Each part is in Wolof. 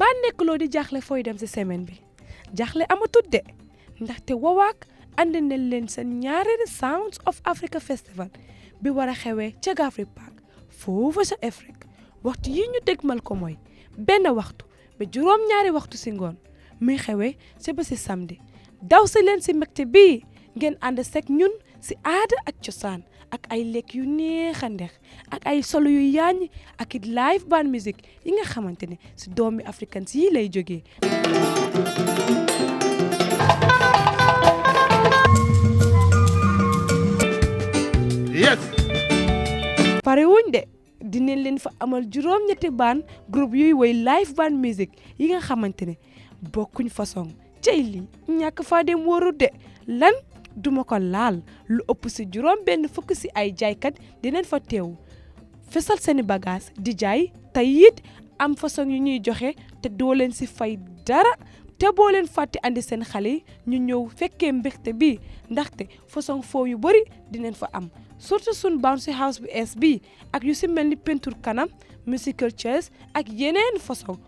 mbaa nekkuloo di jaaxle fooy dem si semaine bi jaaxle amatut de ndaxte Wolof andi nañ leen seen ñaareelu Sounds of Africa Festival bi war a xewee ca Gafri Park foofu sa Afrique waxtu yi ñu dégmal ko mooy benn waxtu ba juróom-ñaari waxtu si ngoon muy xewee ca ba si samedi daw si leen si mbégte bii ngeen ànd sek ñun si aada ak cosaan ak ay lekk yu neex a ndex ak ay solo yu yaañ ak it live band music yi nga xamante ne si doomi africains yi lay jógee. Yes. pare wuñ de dinañ leen fa amal juróom-ñetti band groupe yuy woy live band music yi nga xamante ne bokkuñ façon cey lii ñàkk faa dem wóorut de lan duma ko laal lu ëpp si juróom benn fukk si ay jaaykat dinañ fa teew fesal seeni bagage di jaay te it am façon yu ñuy joxe te doo leen si fay dara te boo leen fàtte andi seen xale yi ñu ñëw fekkee mbégte bi ndaxte façon foo yu bëri dinañ fa am surtout sun bouncy house bu es bi ak yu si mel ni peinture kanam musical chairs ak yeneen façon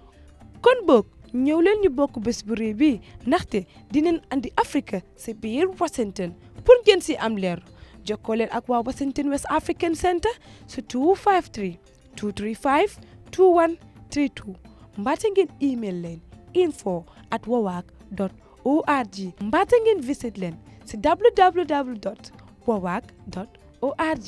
kon boog ñëw leen ñu bokk bés bu rëy bi ndaxte dinañ andi Afrique si biir Washington pour ngeen si am leer jokkoo leen ak waa Washington West African Center si 253 235 2132 mbaate ngeen email leen info@wowak.org mbaate ngeen visit leen si www.wowak.org